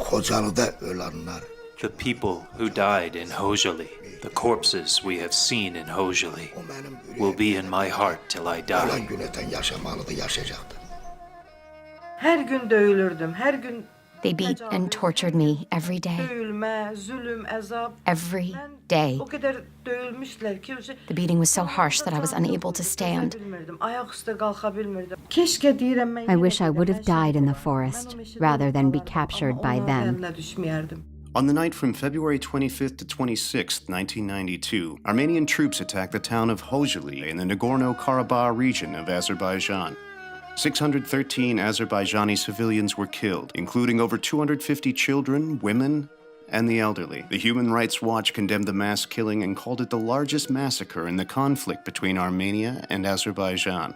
Khojaly'da ölenler. The people who died in Khojaly, the corpses we have seen in Khojaly, will be in my heart till I die. Ölen güneten yaşamalıdır, yaşayacaktır. Her gün dövülürdüm, her gün They beat and tortured me every day. dövülme, zulüm, azap. Every day. O kadar dövülmüşler ki The beating was so harsh that I was unable to stand. Ayak üstə qalxa bilmirdim. Keşke deyirəm mən. I wish I would have died in the forest rather than be captured by them. On the night from February 25th to 26th, 1992, Armenian troops attacked the town of Khojaly in the Nagorno-Karabakh region of Azerbaijan. 613 Azerbaijani civilians were killed, including over 250 children, women, and the elderly. The Human Rights Watch condemned the mass killing and called it the largest massacre in the conflict between Armenia and Azerbaijan.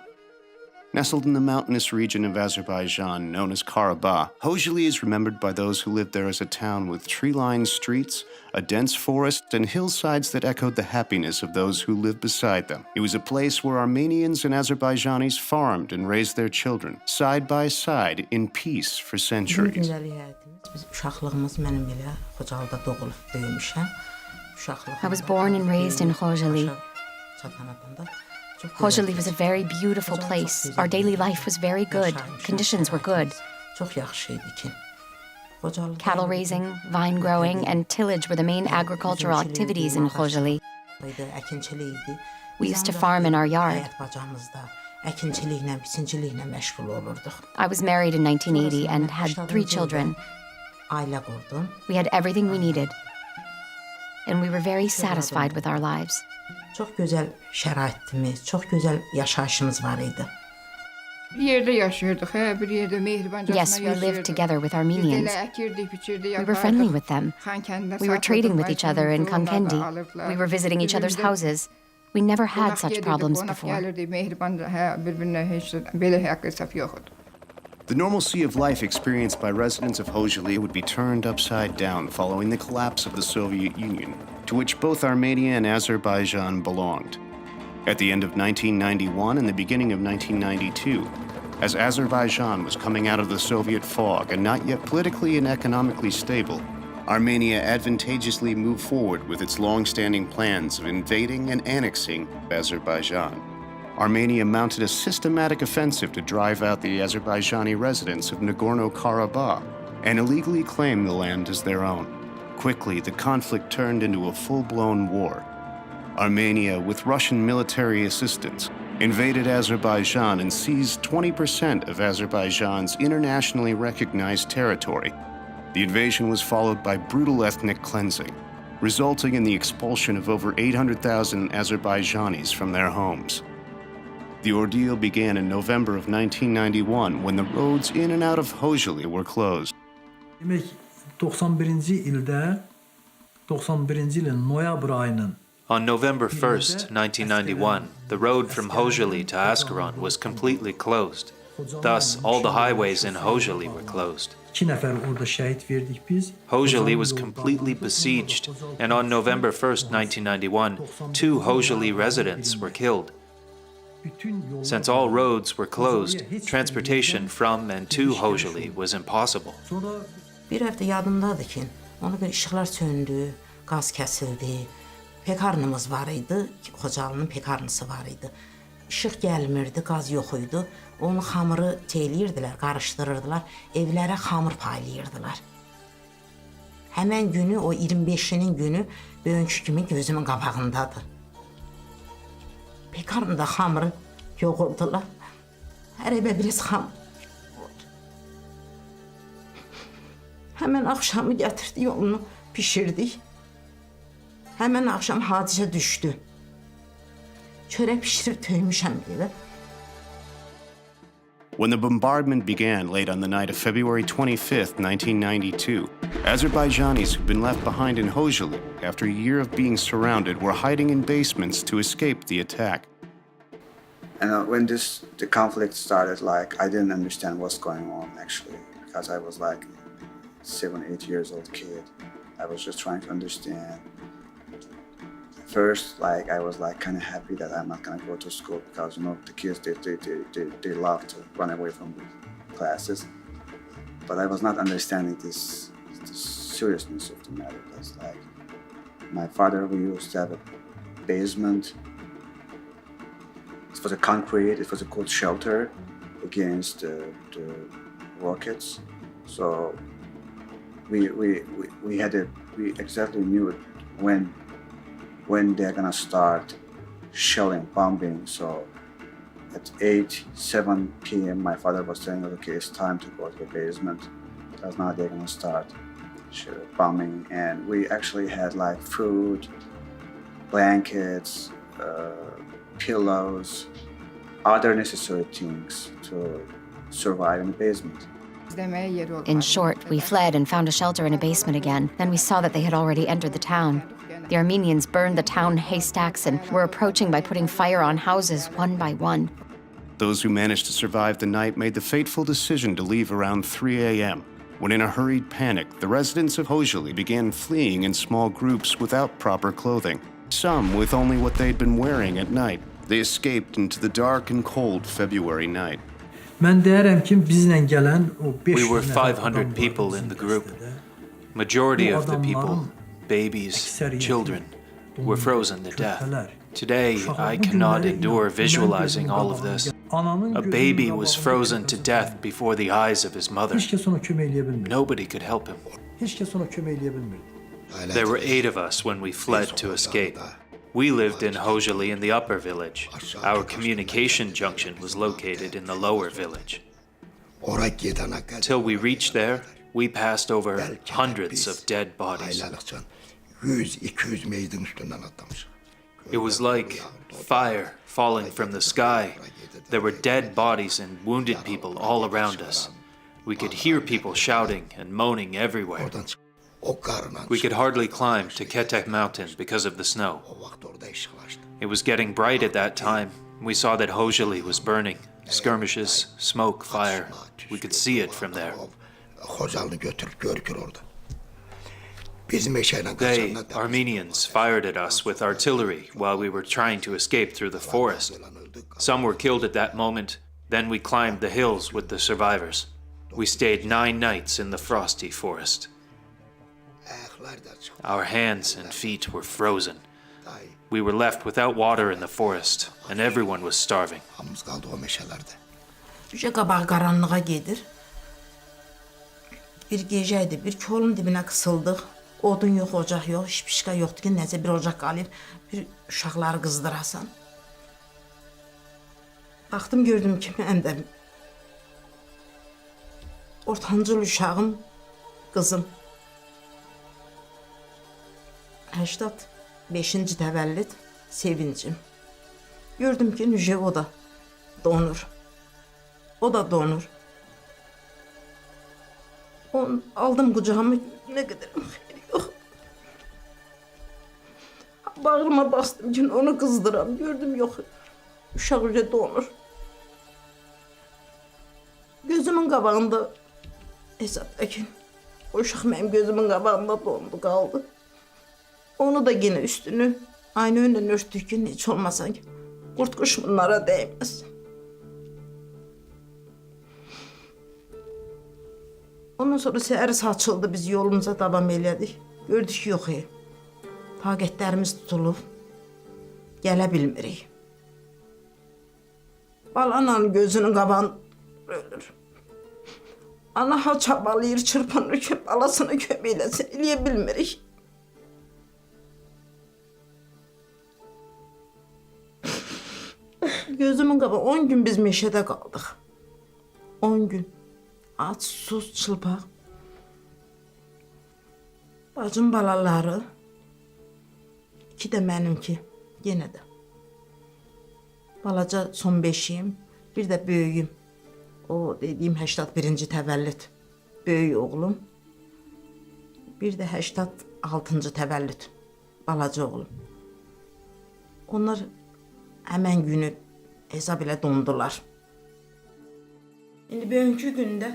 Nestled in the mountainous region of Azerbaijan known as Karabakh, Khojaly is remembered by those who lived there as a town with tree-lined streets, a dense forest, and hillsides that echoed the happiness of those who lived beside them. It was a place where Armenians and Azerbaijanis farmed and raised their children, side by side, in peace for centuries. I was born and raised in Khojaly. Khojaly was a very beautiful place. Our daily life was very good. Conditions were good. Cattle raising, vine growing, and tillage were the main agricultural activities in Khojaly. We used to farm in our yard. I was married in 1980 and had 3 children. We had everything we needed, and we were very satisfied with our lives. Çox gözəl şəraitimiz, çox gözəl yaşayışımız var idi. Yes, we lived together with Armenians. We were friendly with them. We were trading with each other in Khankendi. We were visiting each other's houses. We never had such problems before. The normalcy of life experienced by residents of Khojaly would be turned upside down following the collapse of the Soviet Union, to which both Armenia and Azerbaijan belonged. At the end of 1991 and the beginning of 1992, as Azerbaijan was coming out of the Soviet fog and not yet politically and economically stable, Armenia advantageously moved forward with its long-standing plans of invading and annexing Azerbaijan. Armenia mounted a systematic offensive to drive out the Azerbaijani residents of Nagorno-Karabakh and illegally claim the land as their own. Quickly, the conflict turned into a full-blown war. Armenia, with Russian military assistance, invaded Azerbaijan and seized 20% of Azerbaijan's internationally recognized territory. The invasion was followed by brutal ethnic cleansing, resulting in the expulsion of over 800,000 Azerbaijanis from their homes. The ordeal began in November of 1991 when the roads in and out of Khojaly were closed. Demek 91-ci ildə 91-ci ilin noyabr ayının On November 1st, 1991, the road from Khojaly to Askeron was completely closed. Thus, all the highways in Khojaly were closed. 2 nəfər orada şəhid verdik biz. Khojaly was completely besieged, and on November 1st, 1991, 2 Khojaly residents were killed. Since all roads were closed, transportation from and to Khojaly was impossible. Bir həftə yadımdadır ki, ona görə işıqlar söndü, qaz kəsildi. Pekarnımız var idi, Khojalının pekarnısı var idi. İşıq gəlmirdi, qaz yox idi. Onu xamırı teyləyirdilər, qarışdırırdılar, evlərə xamır paylayırdılar. Həmən günü, o 25-nin günü bugünkü kimi gözümün qabağındadır. Pekarnında xamırı yoğurdular. Hər evə biraz xam. Həmən axşamı gətirdik, onu pişirdik. Həmən axşam hadisə düşdü. Çörək pişirib töymüşəm evə. When the bombardment began late on the night of February 25th, 1992, Azerbaijanis who'd been left behind in Khojaly after a year of being surrounded were hiding in basements to escape the attack. And when the conflict started, I didn't understand what's going on actually, because I was 7, 8 years old kid. I was just trying to understand. First, I was kind of happy that I'm not gonna go to school because the kids they love to run away from classes. but I was not understanding this seriousness of the matter. That's like my father, we used to have a basement. It was a concrete, it was a good shelter against the rockets. So we exactly knew when they're gonna start shelling, bombing. So at 7 p.m. my father was saying, okay, it's time to go to the basement because now they're gonna start bombing. And we actually had like food, blankets, pillows, other necessary things to survive in the basement. In short, we fled and found a shelter in a basement again. Then we saw that they had already entered the town. The Armenians burned the town haystacks and were approaching by putting fire on houses one by one. Those who managed to survive the night made the fateful decision to leave around 3 a.m., when in a hurried panic, the residents of Khojaly began fleeing in small groups without proper clothing, some with only what they'd been wearing at night. They escaped into the dark and cold February night. Mən deyərəm ki, bizlə gələn o 500 We were nəfər 500 adam people vardı in the bizim group. dəstədə. Majority Bu of the people, adamların babies, əksəriyyəti children, were frozen to death. körpələr. Today, Uşaqlar I bu cannot günləri endure inan, visualizing mənim all of gözümün this. qabağında- Ananın A gözünün baby was qabağında frozen to körpəsi death var. before the eyes of his mother. Heç kəs ona kömək eləyə bilmirdi. Nobody could help him. Heç kəs ona kömək eləyə bilmirdi. There were 8 of us when we fled to escape. We lived in Khojaly in the upper village. Our communication junction was located in the lower village. Oraya gidene kadar. Till we reached there, we passed over hundreds of dead bodies. Aylarlıkça 100-200 meydin üstünden atlamış. It was like fire falling from the sky. There were dead bodies and wounded people all around us. We could hear people shouting and moaning everywhere. Oradan çık. O karına. We could hardly climb to Ketek Mountain because of the snow. O vakit orada ışıklaştı. It was getting bright at that time. We saw that Khojaly was burning. Skirmishes, smoke, fire. We could see it from there. Khojalını götürüp görükür orada. Bizim eşeğine They, kaçanlar da. Armenians, fired at us with artillery while we were trying to escape through the forest. Some were killed at that moment. Then we climbed the hills with the survivors. We stayed 9 nights in the frosty forest. Ayaklar da çık. Our hands and feet were frozen. We were left without water in the forest, and everyone was starving. Hamımız kaldı o meşelerde. Üçə qabaq qaranlığa gedir. Bir gecə idi, bir kolun dibinə qısıldıq. Odun yox, ocaq yox, şipişka yoxdur ki, necə bir ocaq qalıb, bir uşaqları qızdırasan. Baxdım, gördüm ki, mən də ortancıl uşağım, qızım. 85-ci təvəllüd, sevincim. Gördüm ki, Nüje o da donur. O da donur. Onu aldım qucağıma, nə qədərim xeyri yox. Bağrıma bastım ki, onu qızdıram. Gördüm, yox, uşaq üzə donur. Gözümün qabağında, hesabdakı, o uşaq mənim gözümün qabağında dondu, qaldı. Onu da yine üstünü aynı yönden örttük ki, hiç olmasa ki, kurt kuş bunlara değmez. Ondan sonra səhər saçıldı, biz yolumuza davam elədik. Gördük ki, yox, taqətlərimiz tutulub, gələ bilmirik. Balanın gözünün qabağını ölür. Ana ha çabalayır, çırpınır ki, balasını kömək eləsin, eləyə bilmirik. Gözümün qabağı 10 gün biz meşədə qaldıq. 10 gün. Aç, sus, çılpaq. Bacım balaları, 2 də mənimki, yenə də. Balaca son 5'im, bir də böyüyüm. O dediyim 81-ci təvəllüd böyük oğlum. Bir də 86-cı təvəllüd balaca oğlum. Onlar həmən günü hesab ilə dondular. İndi bugünkü gündə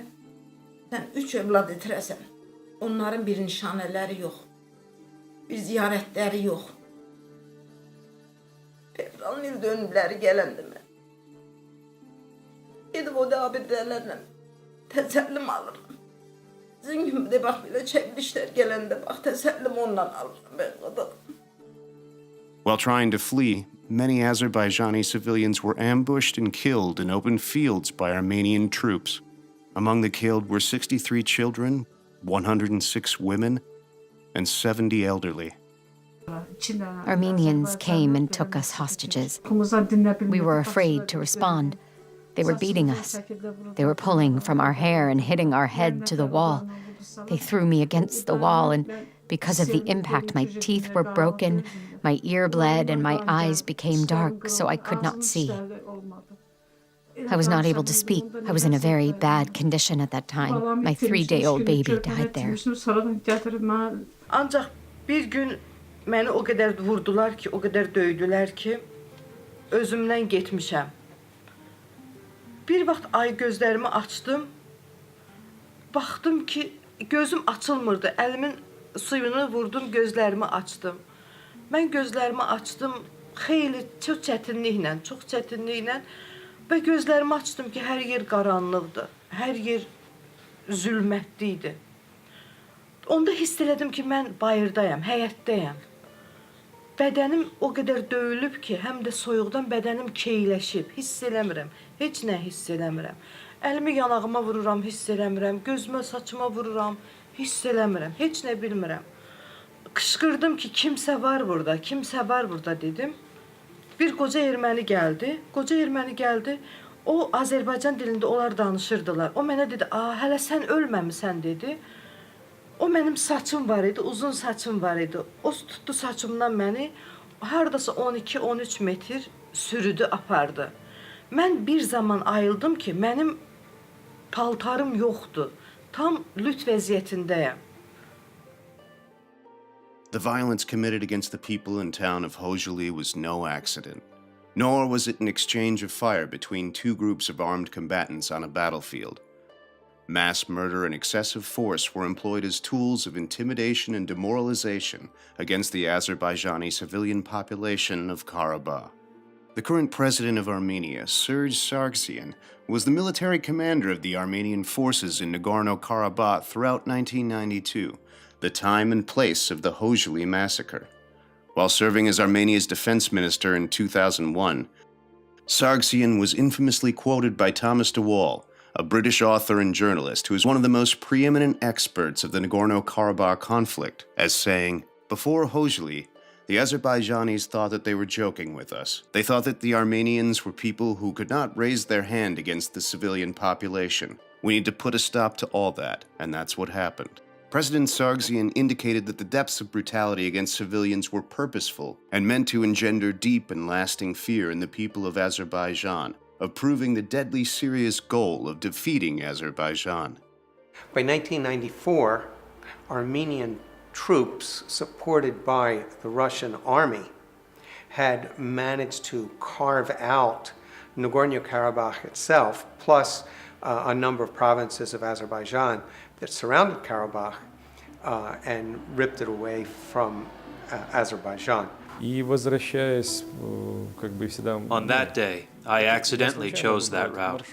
sən 3 övlad itirəsən. Onların bir nişanələri yox. Bir ziyarətləri yox. Fevralın il dönümləri gələndə mən. Gedib o da abidələrlə təsəllim alırım. Sizin gibi de bak böyle çekmişler gelende bak tesellim ondan alırım ben kadar. While trying to flee, many Azerbaijani civilians were ambushed and killed in open fields by Armenian troops. Among the killed were 63 children, 106 women, and 70 elderly. Armenians came and took us hostages. We were afraid to respond. They were beating us. They were pulling from our hair and hitting our head to the wall. They threw me against the wall, and because of the impact, my teeth were broken, my ear bled, and my eyes became dark, so I could not see. I was not able to speak. I was in a very bad condition at that time. My 3-day-old baby died there. Ancaq bir gün məni o qədər vurdular ki, o qədər döydülər ki, özümdən getmişəm. Bir vaxt ay gözlərimi açdım. Baxdım ki, gözüm açılmırdı. Əlimin suyunu vurdum, gözlərimi açdım. Mən gözlərimi açdım, xeyli çox çətinliklə və gözlərimi açdım ki, hər yer qaranlıqdır, hər yer zülmətli idi. Onda hiss elədim ki, mən bayırdayam, həyətdəyəm. Bədənim o qədər döyülüb ki, həm də soyuqdan bədənim keyləşib, hiss eləmirəm, heç nə hiss eləmirəm. Əlimi yanağıma vururam, hiss eləmirəm, gözümə, saçıma vururam, hiss eləmirəm, heç nə bilmirəm. Qışqırdım ki, kimsə var burada dedim. Bir qoca erməni gəldi, o Azərbaycan dilində onlar danışırdılar. O mənə dedi, hələ sən ölməmisən dedi. O mənim saçım var idi, uzun saçım var idi. O tutdu saçımdan məni, haradasa 12-13 metr sürüdü, apardı. Mən bir zaman ayıldım ki, mənim paltarım yoxdur. Tam lüt vəziyyətindəyəm. The violence committed against the people and town of Khojaly was no accident, nor was it an exchange of fire between two groups of armed combatants on a battlefield. Mass murder and excessive force were employed as tools of intimidation and demoralization against the Azerbaijani civilian population of Karabakh. The current president of Armenia, Serge Sargsyan, was the military commander of the Armenian forces in Nagorno-Karabakh throughout 1992, the time and place of the Khojaly massacre. While serving as Armenia's defense minister in 2001, Sargsyan was infamously quoted by Thomas de Waal, a British author and journalist who is one of the most preeminent experts of the Nagorno-Karabakh conflict, as saying, "Before Khojaly, the Azerbaijanis thought that they were joking with us. They thought that the Armenians were people who could not raise their hand against the civilian population. We need to put a stop to all that, and that's what happened." President Sargsyan indicated that the depths of brutality against civilians were purposeful and meant to engender deep and lasting fear in the people of Azerbaijan, of proving the deadly serious goal of defeating Azerbaijan. By 1994, Armenian troops, supported by the Russian army, had managed to carve out Nagorno-Karabakh itself, plus a number of provinces of Azerbaijan that surrounded Karabakh, and ripped it away from Azerbaijan. On that day, I accidentally chose that route.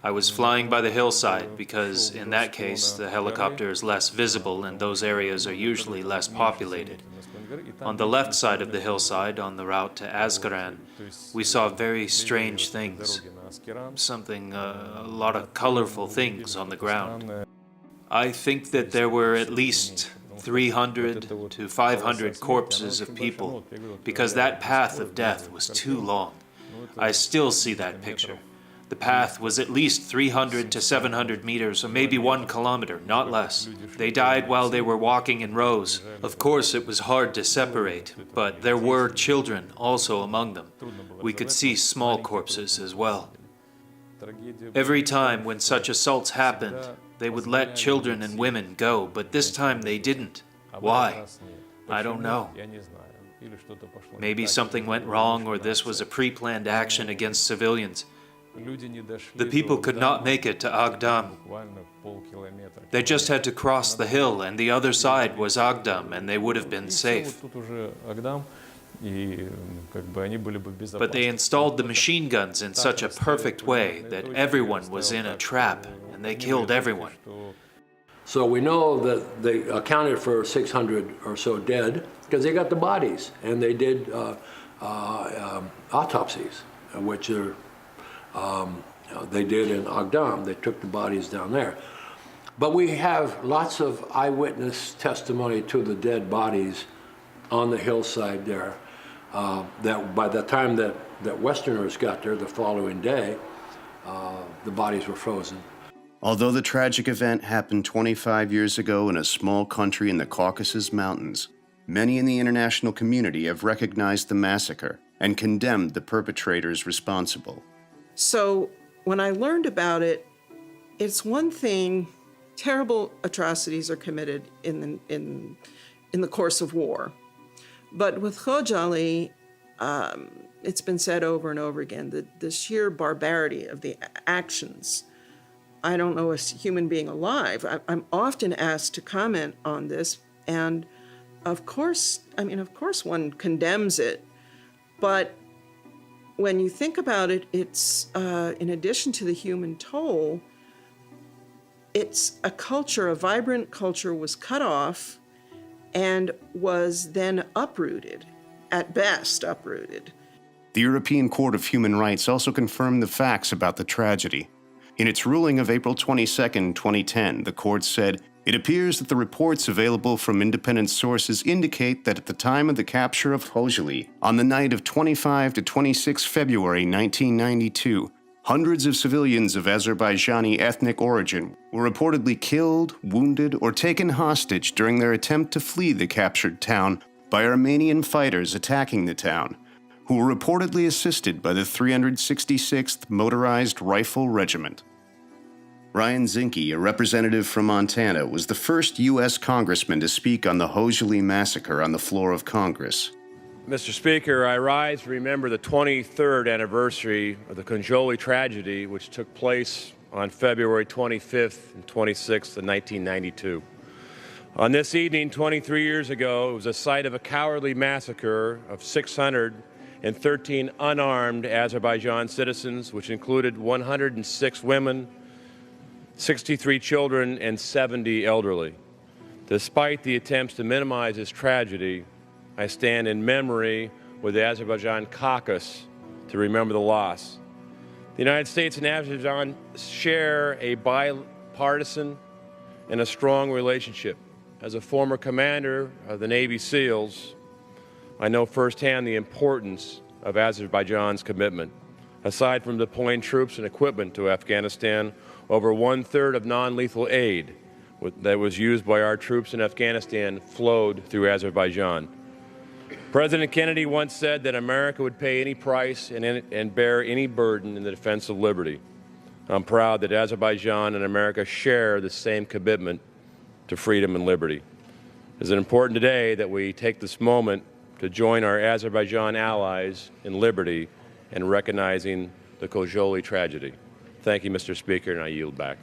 I was flying by the hillside because, in that case, the helicopter is less visible and those areas are usually less populated. On the left side of the hillside, on the route to Azghdan, we saw very strange things. A lot of colorful things on the ground. I think that there were at least 300 to 500 corpses of people, because that path of death was too long. I still see that picture. The path was at least 300 to 700 meters, or maybe 1 kilometer, not less. They died while they were walking in rows. Of course, it was hard to separate, but there were children also among them. We could see small corpses as well. Every time when such assaults happened, they would let children and women go, but this time they didn't. Why? I don't know. Maybe something went wrong, or this was a pre-planned action against civilians. The people could not make it to Aghdam. They just had to cross the hill, and the other side was Aghdam, and they would have been safe. But they installed the machine guns in such a perfect way that everyone was in a trap, and they killed everyone. So we know that they accounted for 600 or so dead because they got the bodies and they did autopsies, which are, they did in Aghdam. They took the bodies down there. But we have lots of eyewitness testimony to the dead bodies on the hillside there. That by the time that Westerners got there the following day, the bodies were frozen. Although the tragic event happened 25 years ago in a small country in the Caucasus Mountains, many in the international community have recognized the massacre and condemned the perpetrators responsible. So when I learned about it, it's one thing, terrible atrocities are committed in the course of war. But with Khojaly, it's been said over and over again that the sheer barbarity of the actions, I don't know a human being alive. I'm often asked to comment on this, and of course one condemns it, but when you think about it, it's, in addition to the human toll, it's a culture, a vibrant culture was cut off and was then uprooted, at best uprooted. The European Court of Human Rights also confirmed the facts about the tragedy. In its ruling of April 22, 2010, the court said, "It appears that the reports available from independent sources indicate that at the time of the capture of Khojaly, on the night of 25 to 26 February 1992, hundreds of civilians of Azerbaijani ethnic origin were reportedly killed, wounded, or taken hostage during their attempt to flee the captured town by Armenian fighters attacking the town, who were reportedly assisted by the 366th Motorized Rifle Regiment." Ryan Zinke, a representative from Montana, was the first U.S. congressman to speak on the Khojaly massacre on the floor of Congress. Mr. Speaker, I rise to remember the 23rd anniversary of the Khojaly tragedy, which took place on February 25th and 26th of 1992. On this evening, 23 years ago, it was the site of a cowardly massacre of 613 unarmed Azerbaijan citizens, which included 106 women, 63 children, and 70 elderly. Despite the attempts to minimize this tragedy, I stand in memory with the Azerbaijan caucus to remember the loss. The United States and Azerbaijan share a bipartisan and a strong relationship. As a former commander of the Navy SEALs, I know firsthand the importance of Azerbaijan's commitment. Aside from deploying troops and equipment to Afghanistan, over 1/3 of non-lethal aid that was used by our troops in Afghanistan flowed through Azerbaijan. President Kennedy once said that America would pay any price and bear any burden in the defense of liberty. I'm proud that Azerbaijan and America share the same commitment to freedom and liberty. It is important today that we take this moment to join our Azerbaijan allies in liberty and recognizing the Khojaly tragedy. Thank you, Mr. Speaker, and I yield back.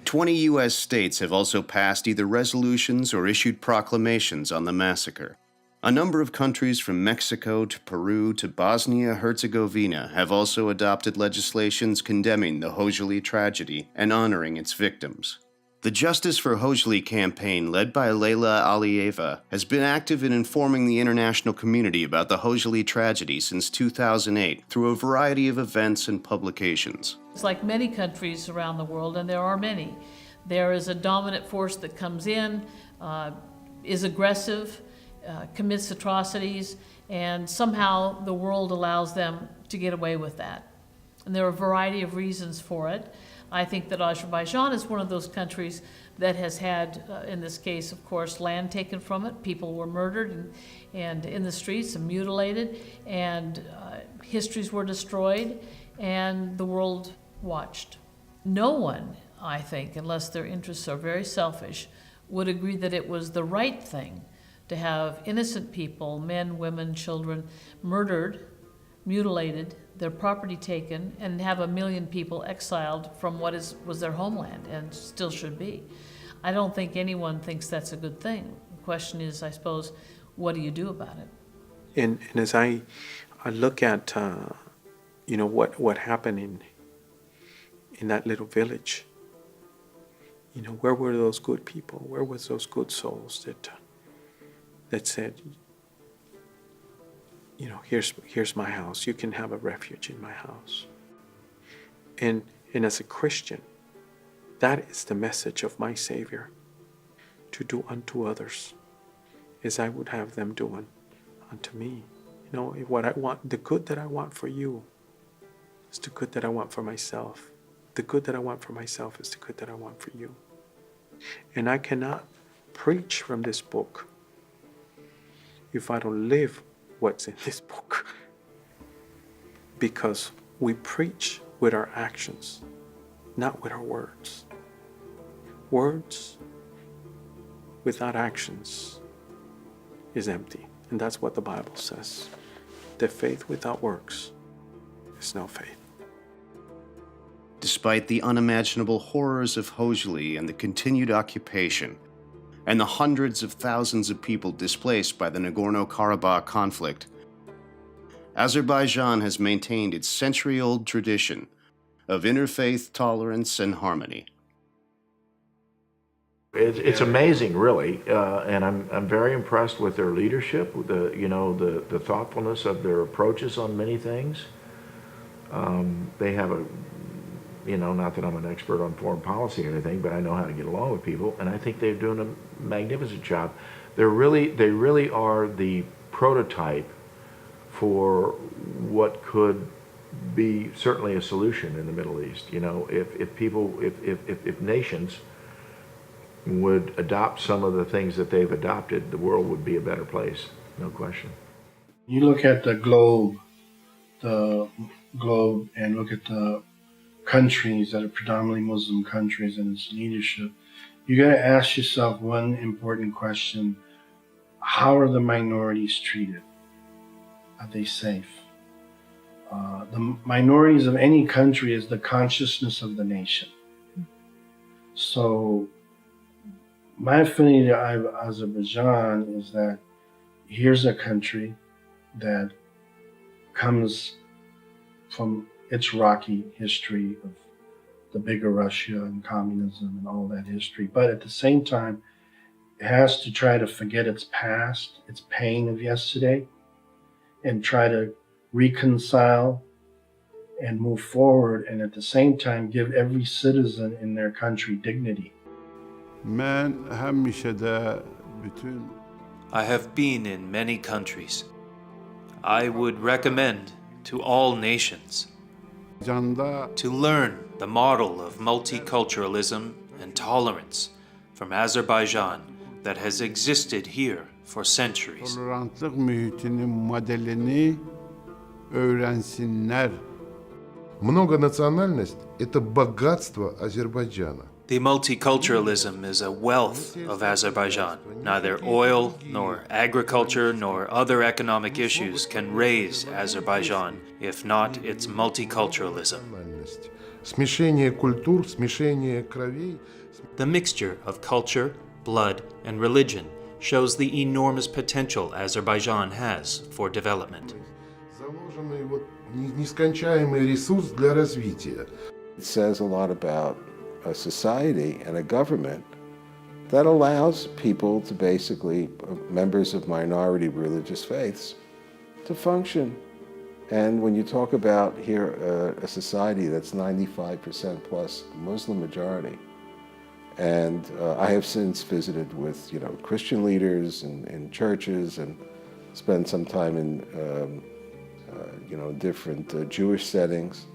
20 U.S. states have also passed either resolutions or issued proclamations on the massacre. A number of countries from Mexico to Peru to Bosnia-Herzegovina have also adopted legislations condemning the Khojaly tragedy and honoring its victims. The Justice for Khojaly campaign, led by Leyla Aliyeva, has been active in informing the international community about the Khojaly tragedy since 2008 through a variety of events and publications. It's like many countries around the world, and there are many. There is a dominant force that comes in, is aggressive, commits atrocities, and somehow the world allows them to get away with that. And there are a variety of reasons for it. I think that Azerbaijan is one of those countries that has had, in this case, of course, land taken from it. People were murdered and in the streets and mutilated, and histories were destroyed, and the world watched. No one, I think, unless their interests are very selfish, would agree that it was the right thing to have innocent people, men, women, children, murdered, mutilated, their property taken, and have 1 million people exiled from what was their homeland and still should be. I don't think anyone thinks that's a good thing. The question is, I suppose, what do you do about it? And as I look at, what happened in that little village, where were those good people? Where was those good souls that said, here's my house. You can have a refuge in my house. And as a Christian, that is the message of my Savior, to do unto others as I would have them do unto me. What I want, the good that I want for you is the good that I want for myself. The good that I want for myself is the good that I want for you. And I cannot preach from this book if I don't live what's in this book. Because we preach with our actions, not with our words. Words without actions is empty. And that's what the Bible says. The faith without works is no faith. Despite the unimaginable horrors of Khojaly and the continued occupation, and the hundreds of thousands of people displaced by the Nagorno-Karabakh conflict, Azerbaijan has maintained its century-old tradition of interfaith tolerance and harmony. It's amazing, really, and I'm very impressed with their leadership, with the thoughtfulness of their approaches on many things. They have not that I'm an expert on foreign policy or anything, but I know how to get along with people, and I think they're doing a magnificent job. They really are the prototype for what could be certainly a solution in the Middle East. If nations would adopt some of the things that they've adopted, the world would be a better place, no question. You look at the globe and look at the countries that are predominantly Muslim countries and its leadership, you got to ask yourself one important question: how are the minorities treated? Are they safe? The minorities of any country is the consciousness of the nation. So my affinity to Azerbaijan is that here's a country that comes from its rocky history of the bigger Russia and communism and all that history, but at the same time, it has to try to forget its past, its pain of yesterday, and try to reconcile and move forward, and at the same time give every citizen in their country dignity. I have been in many countries. I would recommend to all nations to learn the model of multiculturalism and tolerance from Azerbaijan that has existed here for centuries. Tolerantlık mühitinin modelini öğrensinler. Многонациональность – это богатство Азербайджана. The multiculturalism is a wealth of Azerbaijan. Neither oil, nor agriculture, nor other economic issues can raise Azerbaijan, if not its multiculturalism. Смешение культур, смешение кровей. The mixture of culture, blood, and religion shows the enormous potential Azerbaijan has for development. Заложенный нескончаемый ресурс для развития. It says a lot about a society and a government that allows people to basically, members of minority religious faiths, to function. And when you talk about here a society that's 95% plus Muslim majority, and I have since visited with Christian leaders in churches and spent some time in different Jewish settings.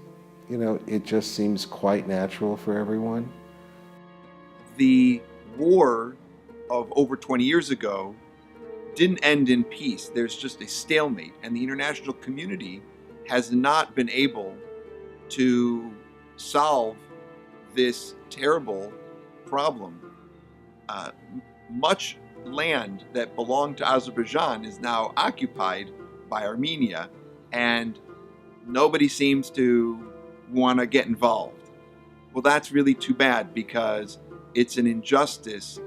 It just seems quite natural for everyone. The war of over 20 years ago didn't end in peace. There's just a stalemate, and the international community has not been able to solve this terrible problem. Much land that belonged to Azerbaijan is now occupied by Armenia, and nobody seems to want to get involved. Well, that's really too bad, because it's an injustice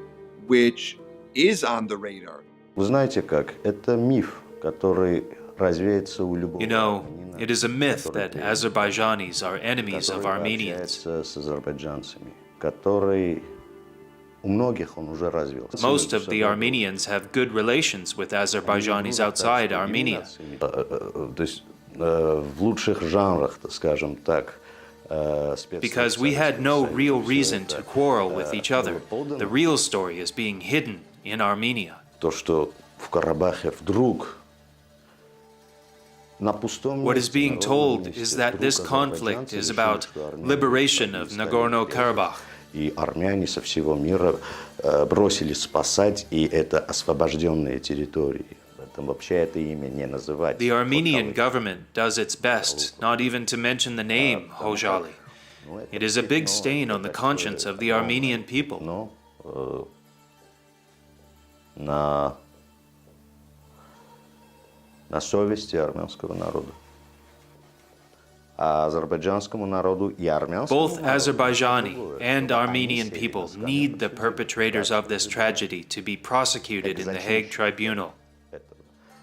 which is on the radar. Вы знаете как? Это миф, который развеется у любого. You know, it is a myth that Azerbaijanis are enemies of Armenians. С азербайджанцами, который Most of the Armenians have good relations with Azerbaijanis outside Armenia. Because we had no real reason to quarrel with each other. The real story is being hidden in Armenia. What is being told is that this conflict is about liberation of Nagorno-Karabakh. И армяне со всего мира бросились спасать, и это освобожденные территории. Вообще это имя не называть. The Armenian government does its best not even to mention the name Khojaly. It is a big stain on the conscience of the Armenian people. На совести армянского народа. Both Azerbaijani and Armenian people need the perpetrators of this tragedy to be prosecuted in the Hague Tribunal.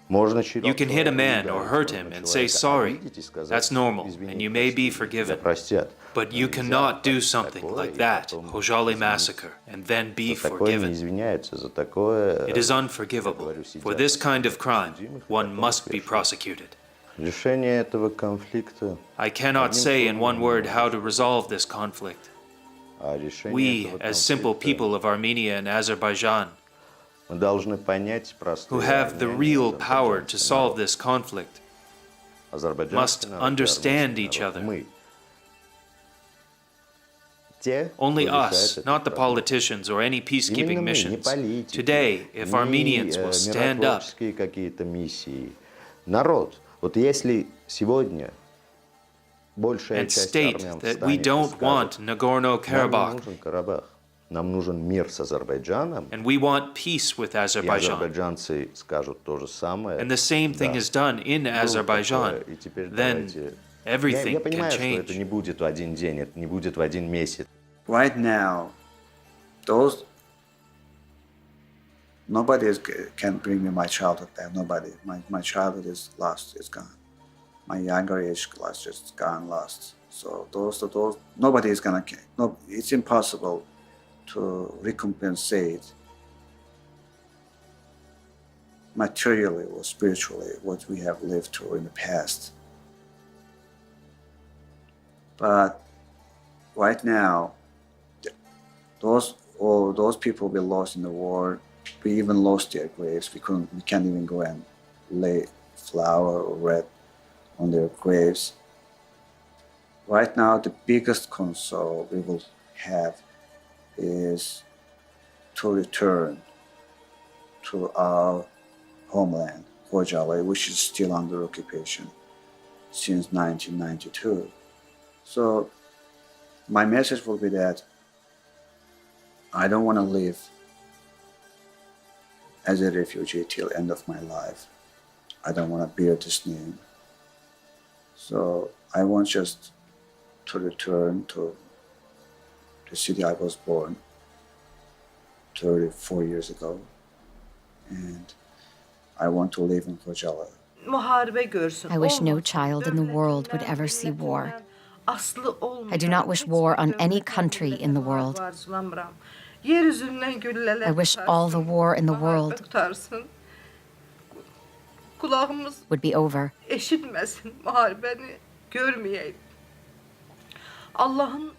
You can hit a man or hurt him and say sorry. That's normal, and you may be forgiven. But you cannot do something like that, Khojaly massacre, and then be forgiven. It is unforgivable. For this kind of crime, one must be prosecuted. I cannot say in one word how to resolve this conflict. We, as simple people of Armenia and Azerbaijan, who have the real power to solve this conflict, must understand each other. Only us, not the politicians or any peacekeeping missions. Today, if Armenians will stand up, and state that we don't want Nagorno-Karabakh, and we want peace with Azerbaijan, and the same thing is done in Azerbaijan, then everything can change. Right now, nobody can bring me my childhood back. Nobody. My childhood is lost. It's gone. My younger age class just gone lost. So those nobody is gonna. No, it's impossible to recompensate materially or spiritually what we have lived through in the past. But right now, all those people we lost in the war, we even lost their graves. We can't even go and lay flower or red on their graves. Right now, the biggest console we will have is to return to our homeland, Khojaly, which is still under occupation since 1992. So my message will be that I don't want to live as a refugee till end of my life. I don't want to bear this name. So I want just to return to the city I was born 34 years ago. And I want to live in Khojaly. I wish no child in the world would ever see war. I do not wish war on any country in the world. I wish all the war in the world would be over.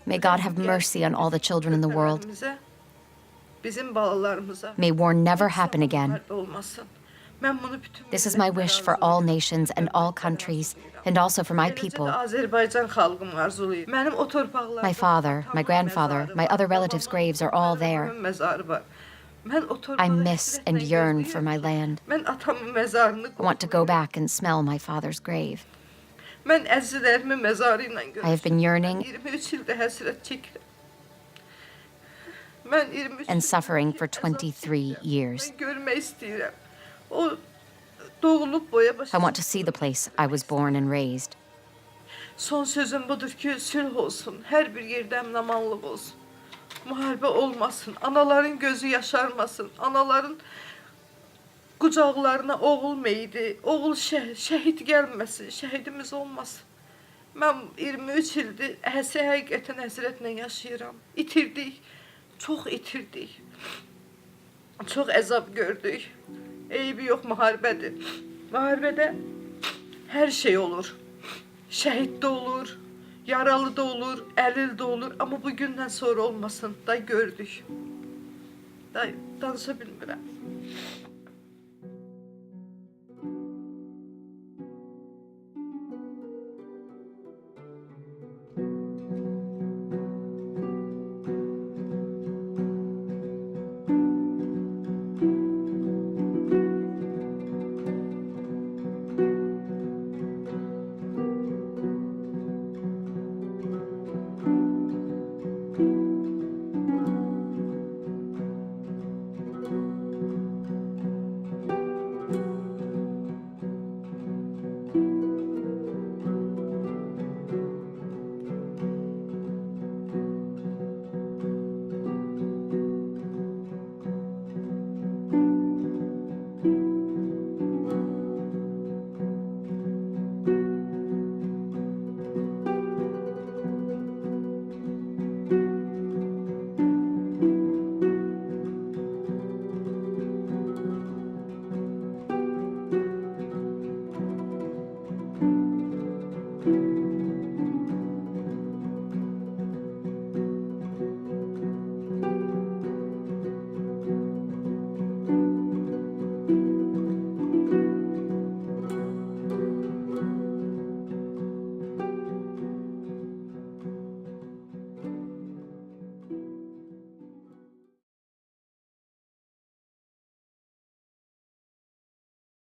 May God have mercy on all the children in the world. May war never happen again. This is my wish for all nations and all countries, and also for my people. My father, my grandfather, my other relatives' graves are all there. I miss and yearn for my land. I want to go back and smell my father's grave. I have been yearning and suffering for 23 years. I want to see the place I was born and raised. Son sözüm budur ki sülh olsun. Her bir yerde emnamanlık olsun. Muharebe olmasın. Anaların gözü yaşarmasın. Anaların kucaklarına oğul meydi. Oğul şehit gelmesin. Şehidimiz olmasın. Ben 23 ildir həqiqətən həsrətlə yaşayıram. İtirdik. Çox itirdik. Çox əzab gördük. Eybi yox, müharibədir. Müharibədə hər şey olur. Şəhid də olur, yaralı da olur, əlil də olur. Amma bu gündən sonra olmasın da gördük. Da danışa bilmirəm.